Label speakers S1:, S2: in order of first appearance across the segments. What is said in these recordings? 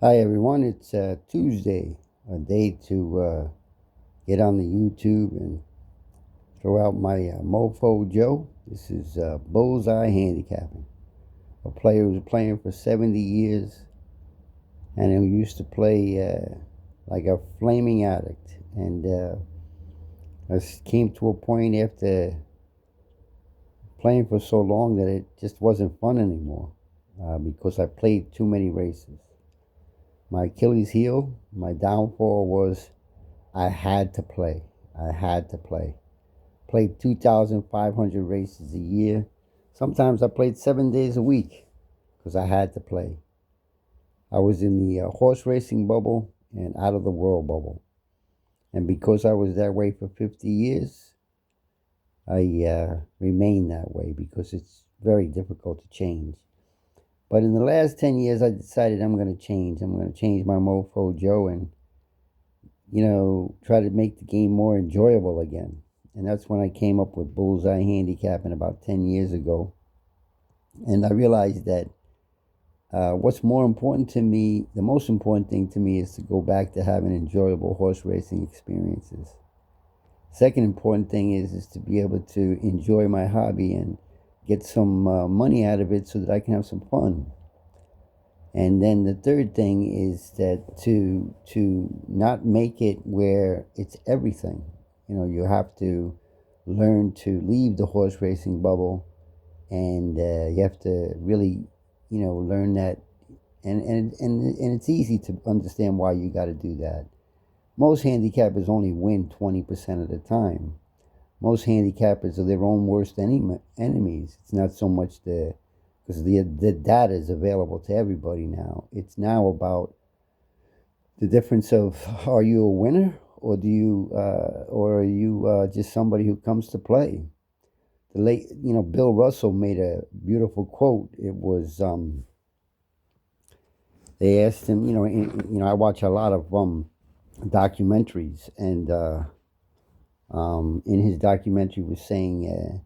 S1: Hi everyone, it's Tuesday, a day to get on the YouTube and throw out my mofo Joe. This is Bullseye Handicapping, a player who's playing for 70 years and who used to play like a flaming addict. And I came to a point after playing for so long that it just wasn't fun anymore because I played too many races. My Achilles heel, my downfall was I had to play. I had to play. Played 2,500 races a year. Sometimes I played 7 days a week because I had to play. I was in the horse racing bubble and out of the world bubble. And because I was that way for 50 years, I remain that way because it's very difficult to change. But in the last 10 years, I decided I'm going to change. I'm going to change my mofo Joe and try to make the game more enjoyable again. And that's when I came up with Bullseye Handicapping about 10 years ago. And I realized that what's more important to me, the most important thing to me, is to go back to having enjoyable horse racing experiences. Second important thing is to be able to enjoy my hobby and get some money out of it so that I can have some fun. And then the third thing is that to not make it where it's everything. You have to learn to leave the horse racing bubble, and you have to really, learn that. And it's easy to understand why you got to do that. Most handicappers only win 20% of the time. Most handicappers are their own worst enemies. It's not so much because the data is available to everybody now. It's now about the difference of, are you a winner, or or are you just somebody who comes to play? The late, Bill Russell made a beautiful quote. It was they asked him, I watch a lot of documentaries, and in his documentary was saying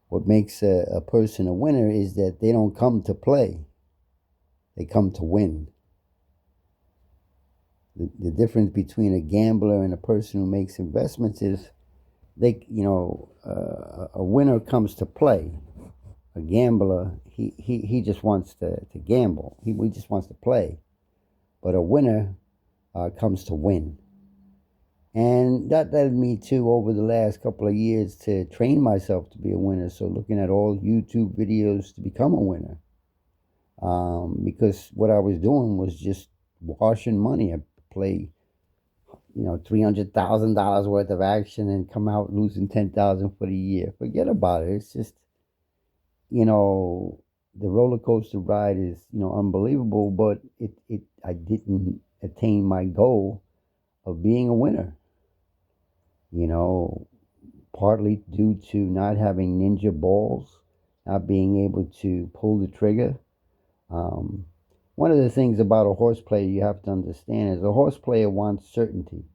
S1: what makes a person a winner is that they don't come to play, they come to win. The difference between a gambler and a person who makes investments is a winner comes to play. A gambler, he just wants to gamble. He just wants to play. But a winner comes to win. And that led me to, over the last couple of years, to train myself to be a winner. So looking at all YouTube videos to become a winner. Because what I was doing was just washing money. I play, $300,000 worth of action and come out losing 10,000 for the year. Forget about it. It's just, you know, the roller coaster ride is, unbelievable, but I didn't attain my goal of being a winner, you know, partly due to not having ninja balls, not being able to pull the trigger. Um, One of the things about a horse player you have to understand is a horse player wants certainty.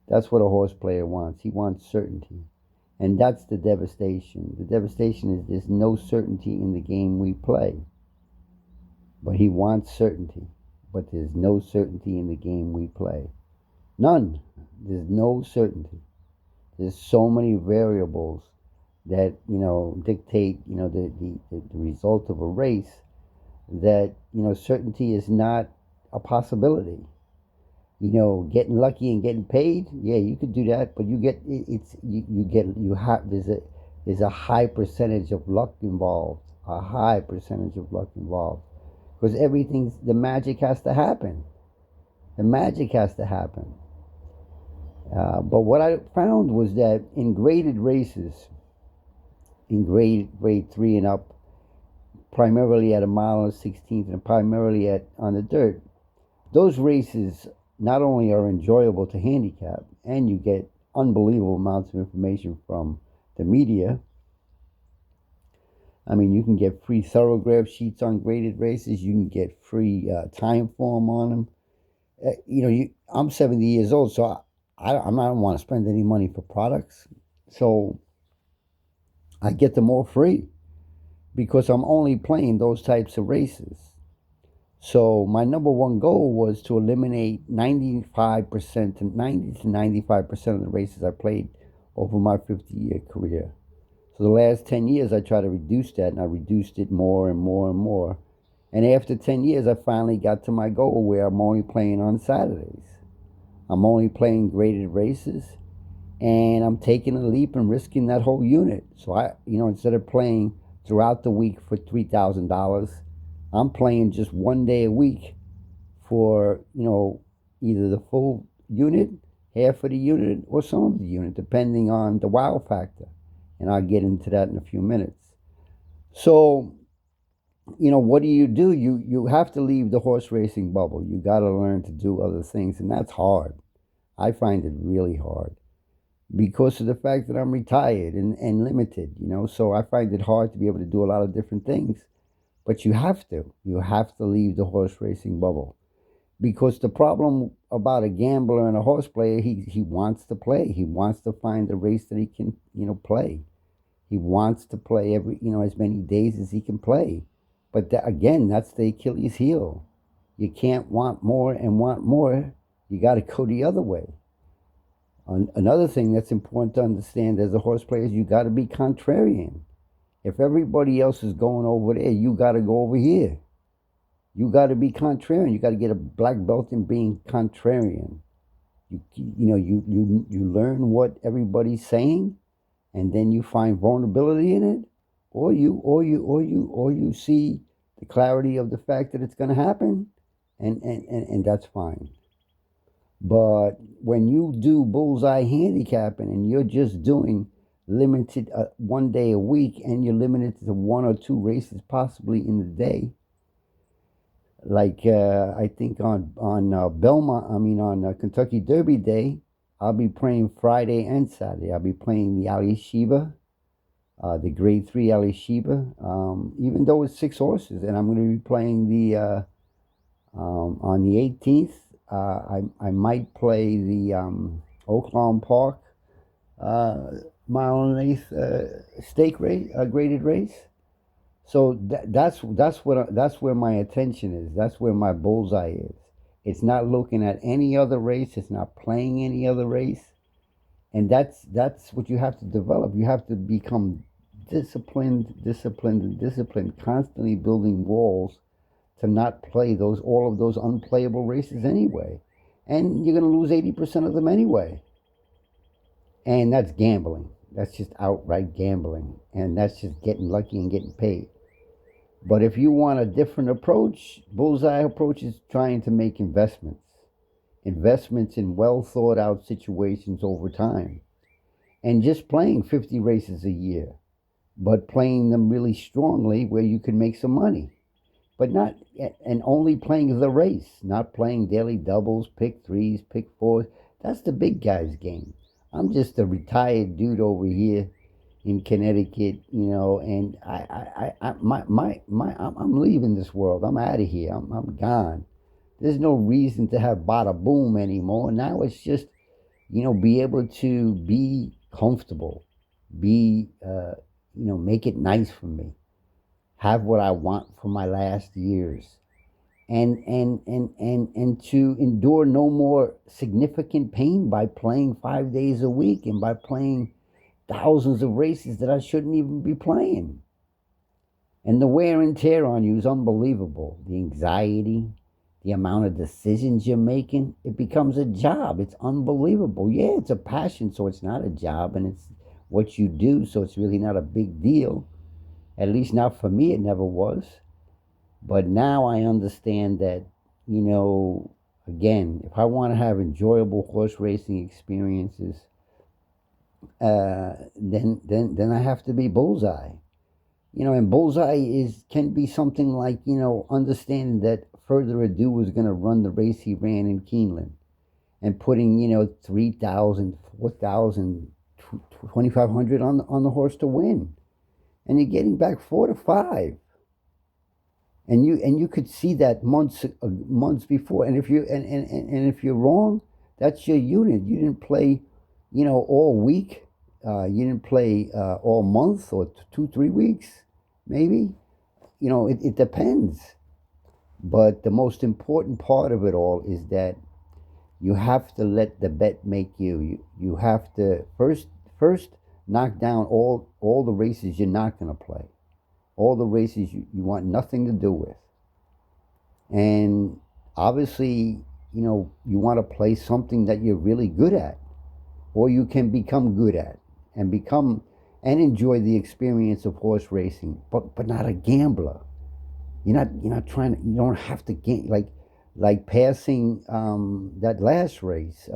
S1: That's what a horse player wants. He wants certainty. And that's the devastation. The devastation is there's no certainty in the game we play. But he wants certainty. But there's no certainty in the game we play. None. There's no certainty. There's so many variables that, dictate, the result of a race, that, certainty is not a possibility. Getting lucky and getting paid, yeah, you could do that, but you get it's you get you have there's a high percentage of luck involved, a high percentage of luck involved, because the magic has to happen. The magic has to happen. But what I found was that in graded races, in grade 3 and up, primarily at a mile and 16th, and primarily at on the dirt, those races not only are enjoyable to handicap, and you get unbelievable amounts of information from the media. I mean, you can get free thoroughgraph sheets on graded races. You can get free time form on them. I'm 70 years old, so I don't want to spend any money for products. So I get them all free because I'm only playing those types of races. So my number one goal was to eliminate 95% to 90 to 95% of the races I played over my 50-year career. So the last 10 years, I tried to reduce that, and I reduced it more and more and more. And after 10 years, I finally got to my goal where I'm only playing on Saturdays. I'm only playing graded races, and I'm taking a leap and risking that whole unit. So instead of playing throughout the week for $3,000, I'm playing just one day a week for, either the full unit, half of the unit, or some of the unit, depending on the wow factor. And I'll get into that in a few minutes. So, what do? You have to leave the horse racing bubble. You got to learn to do other things, and that's hard. I find it really hard because of the fact that I'm retired and limited, so I find it hard to be able to do a lot of different things. But you have to. You have to leave the horse racing bubble. Because the problem about a gambler and a horse player, he wants to play. He wants to find a race that he can, play. He wants to play as many days as he can play. But again, that's the Achilles heel. You can't want more and want more. You got to go the other way. Another thing that's important to understand as a horse player is you got to be contrarian. If everybody else is going over there, you got to go over here. You got to be contrarian. You got to get a black belt in being contrarian. You learn what everybody's saying, and then you find vulnerability in it, or you see the clarity of the fact that it's going to happen, and that's fine. But when you do bullseye handicapping and you're just doing limited one day a week, and you're limited to one or two races possibly in the day, like I think on Belmont, on Kentucky Derby Day, I'll be playing Friday and Saturday. I'll be playing the Ali Sheba, the Grade 3 Ali Sheba, even though it's 6 horses, and I'm going to be playing the on the 18th. I might play the Oaklawn Park mile and an eighth stake race, graded race. So that's where my attention is. That's where my bullseye is. It's not looking at any other race. It's not playing any other race, and that's what you have to develop. You have to become disciplined, constantly building walls to not play all of those unplayable races anyway, and you're going to lose 80% of them anyway. And that's gambling. That's just outright gambling, and that's just getting lucky and getting paid. But if you want a different approach, bullseye approach is trying to make investments in well thought out situations over time, and just playing 50 races a year, but playing them really strongly where you can make some money, but not, and only playing the race, not playing daily doubles, pick threes, pick fours. That's the big guy's game. I'm just a retired dude over here in Connecticut, and I'm leaving this world. I'm out of here. I'm gone. There's no reason to have bada boom anymore. Now it's just, be able to be comfortable, make it nice for me, have what I want for my last years, and to endure no more significant pain by playing 5 days a week and by playing thousands of races that I shouldn't even be playing. And the wear and tear on you is unbelievable. The anxiety, the amount of decisions you're making, it becomes a job. It's unbelievable. Yeah, it's a passion, so it's not a job, and it's what you do, so it's really not a big deal. At least not for me, it never was. But now I understand that, again, if I want to have enjoyable horse racing experiences, then I have to be bullseye. And bullseye can be something like, understanding that Further Ado was going to run the race he ran in Keeneland, and putting, 3,000, 4,000, 2,500 on the horse to win, and you're getting back 4 to 5. And you could see that months before. And if you're wrong, that's your unit. You didn't play, all week. You didn't play all month or 2-3 weeks, maybe. It depends. But the most important part of it all is that you have to let the bet make you. You have to first knock down all the races you're not going to play, all the races you want nothing to do with, and obviously, you want to play something that you're really good at, or you can become good at, and become and enjoy the experience of horse racing, but not a gambler. You're not trying to. You don't have to gain like passing that last race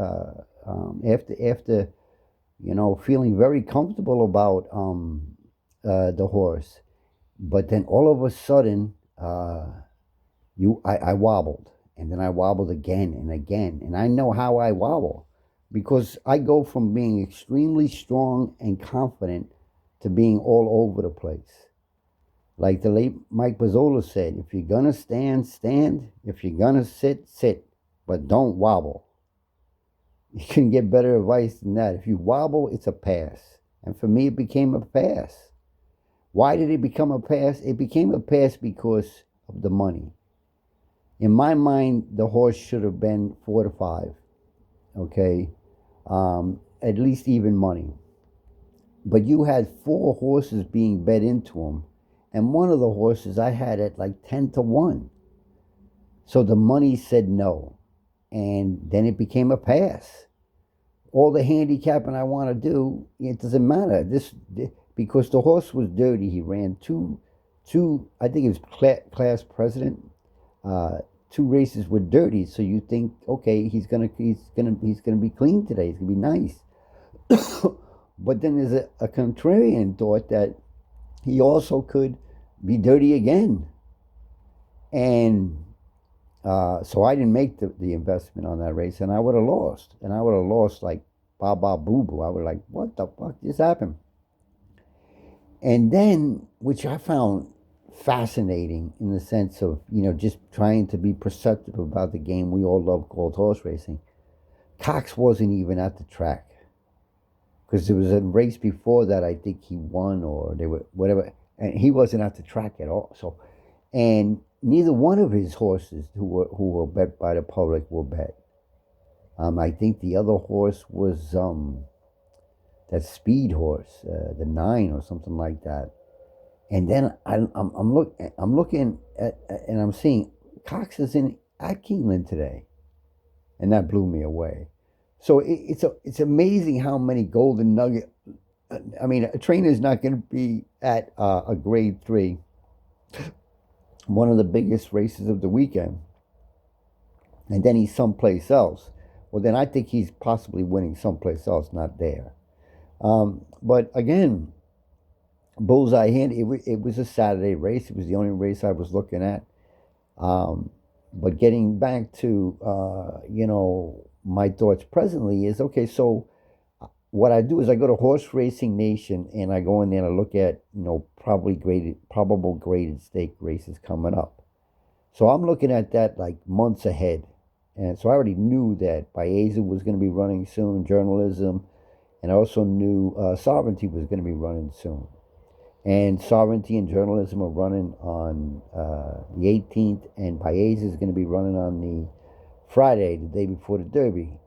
S1: after feeling very comfortable about the horse, but then all of a sudden I wobbled, and then I wobbled again and again, and I know how I wobble because I go from being extremely strong and confident to being all over the place. Like the late Mike Pizzola said, if you're gonna stand, stand. If you're gonna sit, sit, but don't wobble. You can get better advice than that. If you wobble, it's a pass. And for me, it became a pass. Why did it become a pass? It became a pass because of the money. In my mind, the horse should have been 4 to 5. Okay, at least even money. But you had 4 horses being bet into him, and one of the horses I had at like 10 to 1. So the money said no, and then it became a pass. All the handicapping I want to do, it doesn't matter. Because the horse was dirty. He ran two. I think it was class president. Uh, 2 races were dirty, so you think, okay, he's gonna be clean today. He's gonna be nice. But then there's a contrarian thought that he also could be dirty again, and so I didn't make the investment on that race, and I would have lost, and I would have lost like Baba Boo Boo. I would like, what the fuck just happened? And then, which I found fascinating in the sense of just trying to be perceptive about the game we all love called horse racing. Cox wasn't even at the track because there was a race before that. I think he won, or they were whatever, and he wasn't at the track at all. So, and neither one of his horses who were bet by the public were bet. I think the other horse was that speed horse, the 9 or something like that. And then I'm looking at, and I'm seeing Cox is in at Keeneland today, and that blew me away. So it's amazing how many golden nugget. I mean, a trainer's not going to be at a grade 3, one of the biggest races of the weekend, and then he's someplace else. Well, then I think he's possibly winning someplace else, not there. But again, Bullseye Hand. It was a Saturday race. It was the only race I was looking at. But getting back to my thoughts presently is okay. So what I do is I go to Horse Racing Nation and I go in there and I look at probable graded stake races coming up. So I'm looking at that like months ahead, and so I already knew that Baeza was going to be running soon, journalism, and I also knew Sovereignty was going to be running soon. And Sovereignty and Journalism are running on the 18th, and Baeza is going to be running on the Friday, the day before the Derby.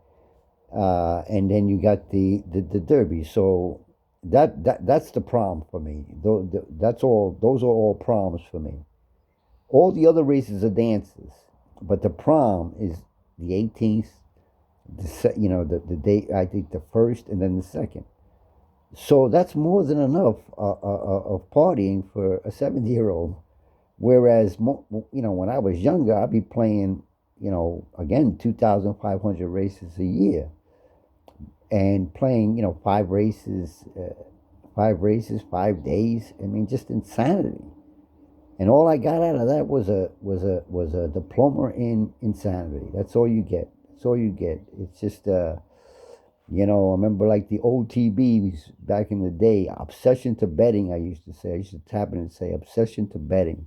S1: And then you got the Derby. So that's the prom for me. That's all. Those are all proms for me. All the other races are dances, but the prom is the 18th. The day, I think the first and then the second. So that's more than enough of partying for a 70-year-old. Whereas, when I was younger, I'd be playing, again, 2,500 races a year, and playing, 5 races, 5 days. I mean, just insanity. And all I got out of that was a diploma in insanity. That's all you get. That's all you get. It's just I remember like the old TVs back in the day, obsession to betting, I used to say. I used to tap it and say, obsession to betting.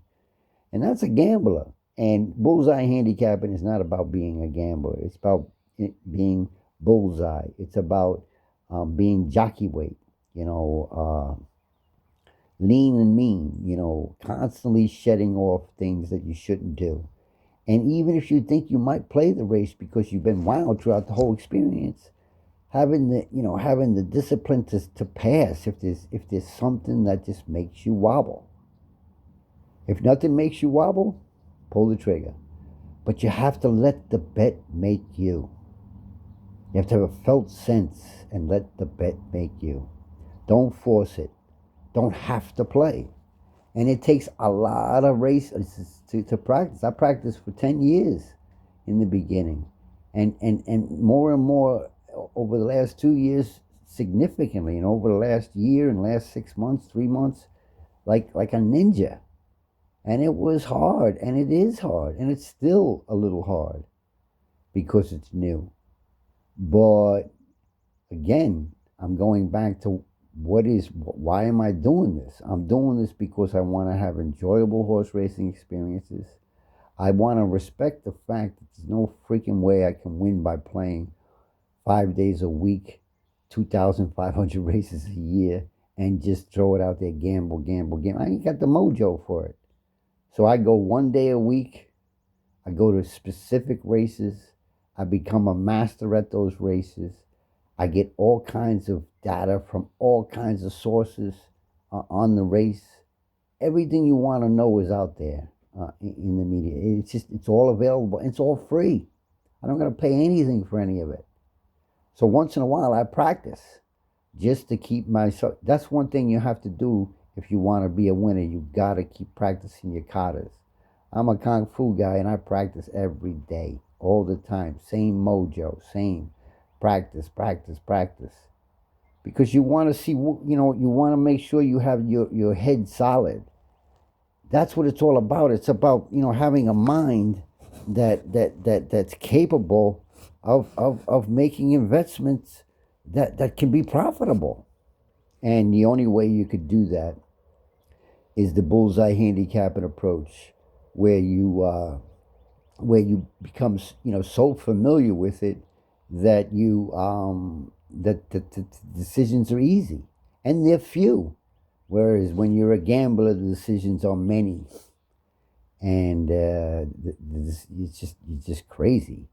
S1: And that's a gambler. And bullseye handicapping is not about being a gambler. It's about being bullseye. It's about being jockey weight, lean and mean, constantly shedding off things that you shouldn't do. And even if you think you might play the race because you've been wild throughout the whole experience, having the discipline to pass if there's something that just makes you wobble. If nothing makes you wobble, pull the trigger. But you have to let the bet make you. You have to have a felt sense and let the bet make you. Don't force it. Don't have to play. And it takes a lot of races to practice. I practiced for 10 years in the beginning. And more over the last 2 years, significantly. And over the last year and last 6 months, 3 months, like a ninja. And it was hard, and it is hard, and it's still a little hard because it's new. But again, I'm going back to why am I doing this? I'm doing this because I want to have enjoyable horse racing experiences. I want to respect the fact that there's no freaking way I can win by playing 5 days a week, 2,500 races a year, and just throw it out there, gamble, gamble, gamble. I ain't got the mojo for it. So I go 1 day a week. I go to specific races. I become a master at those races. I get all kinds of data from all kinds of sources on the race. Everything you want to know is out there in the media. It's all available. It's all free. I don't got to pay anything for any of it. So once in a while, I practice just to keep myself. That's one thing you have to do if you want to be a winner. You got to keep practicing your katas. I'm a kung fu guy, and I practice every day, all the time. Same mojo, same practice, practice, practice. Because you want to see, you want to make sure you have your head solid. That's what it's all about. It's about, having a mind that's capable of making investments that can be profitable. And the only way you could do that is the bullseye handicapping approach, where you become so familiar with it that the decisions are easy and they're few. Whereas when you're a gambler, the decisions are many, and it's just crazy.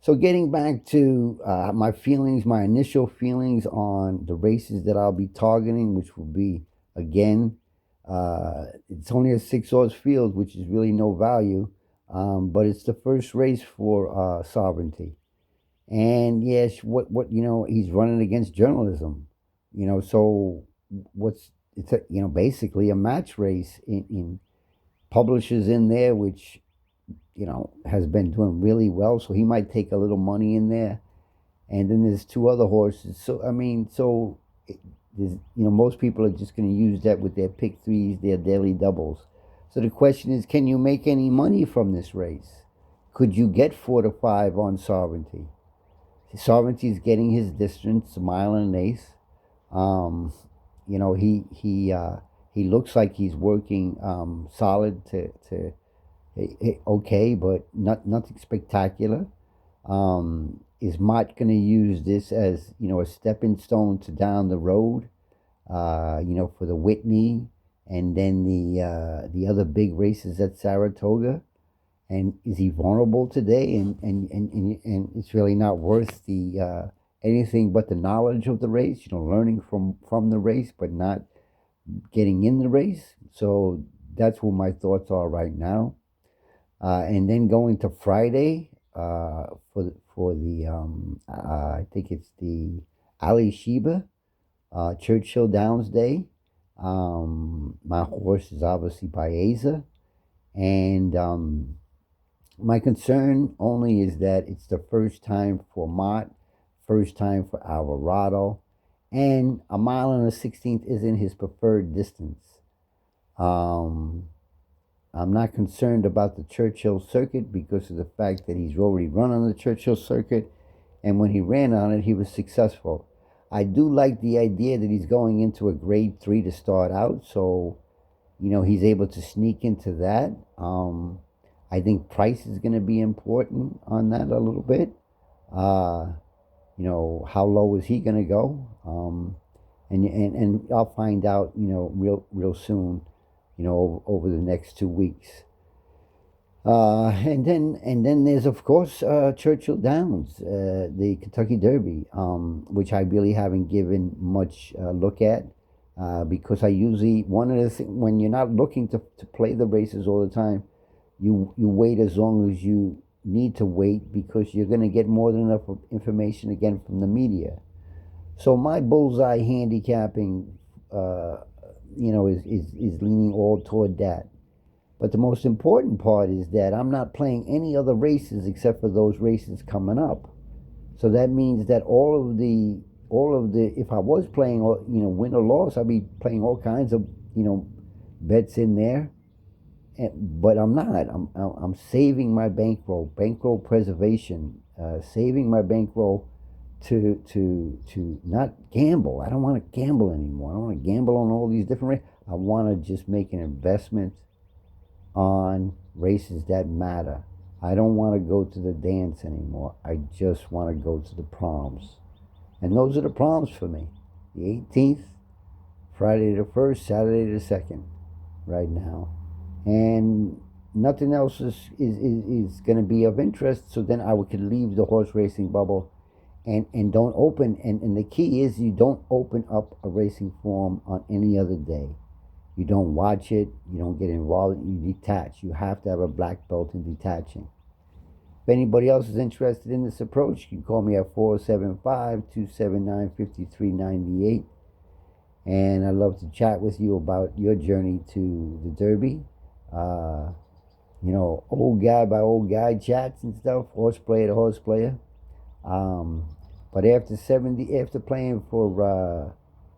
S1: So getting back to my feelings, my initial feelings on the races that I'll be targeting, which will be, again, it's only a 6-horse field, which is really no value, but it's the first race for Sovereignty. And yes, he's running against journalism, so basically a match race in publishers in there, which has been doing really well. So he might take a little money in there. And then there's 2 other horses. So, most people are just going to use that with their pick threes, their daily doubles. So the question is, can you make any money from this race? Could you get 4 to 5 on Sovereignty? Sovereignty is getting his distance, a mile and an eighth. He looks like he's working solid to okay, but nothing spectacular. Is Mott going to use this as a stepping stone to down the road? For the Whitney and then the other big races at Saratoga. And is he vulnerable today? And it's really not worth the anything but the knowledge of the race. Learning from the race, but not getting in the race. So that's what my thoughts are right now. And then going to Friday for the I think it's the Ali Sheba Churchill Downs Day. My horse is obviously Baeza, and my concern only is that it's the first time for Mott, first time for Alvarado, and a mile and a 16th isn't his preferred distance. I'm not concerned about the Churchill circuit because of the fact that he's already run on the Churchill circuit, and when he ran on it, he was successful. I do like the idea that he's going into a grade 3 to start out, so he's able to sneak into that. I think price is going to be important on that a little bit. How low is he going to go? And I'll find out real soon. Over the next 2 weeks. And then there's of course Churchill Downs, the Kentucky Derby, which I really haven't given much look at, because I usually, one of the things, when you're not looking to play the races all the time, you wait as long as you need to wait, because you're going to get more than enough information again from the media. So my bullseye handicapping, is leaning all toward that. But the most important part is that I'm not playing any other races except for those races coming up. So that means that all of the if I was playing, win or loss, I'd be playing all kinds of bets in there. But I'm not. I'm saving my bankroll preservation, saving my bankroll to not gamble. I don't want to gamble anymore. I don't want to gamble on all these different races. I want to just make an investment on races that matter. I don't want to go to the dance anymore. I just want to go to the proms. And those are the proms for me. The 18th, Friday the 1st, Saturday the 2nd, right now. And nothing else is going to be of interest, so then I could leave the horse racing bubble and don't open. And the key is, you don't open up a racing form on any other day. You don't watch it. You don't get involved. You detach. You have to have a black belt in detaching. If anybody else is interested in this approach, you can call me at 475-279-5398. And I'd love to chat with you about your journey to the Derby. Old guy by old guy chats and stuff, horse player to horse player. But after playing for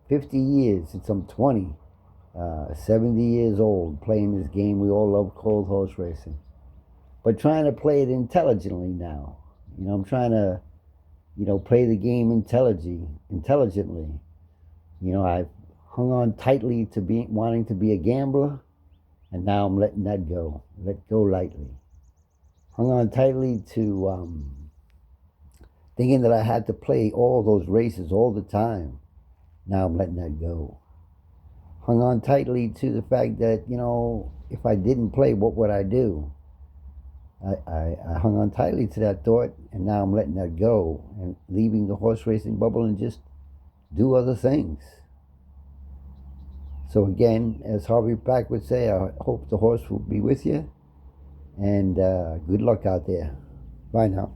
S1: 50 years, since I'm 20, 70 years old, playing this game we all love called horse racing, but trying to play it intelligently now. I'm trying to, play the game intelligently. I've hung on tightly to wanting to be a gambler, and now I'm letting that go. Let go lightly. Hung on tightly to thinking that I had to play all those races all the time. Now I'm letting that go. Hung on tightly to the fact that, if I didn't play, what would I do? I hung on tightly to that thought, and now I'm letting that go and leaving the horse racing bubble and just do other things. So again, as Harvey Pack would say, I hope the horse will be with you, and good luck out there. Bye now.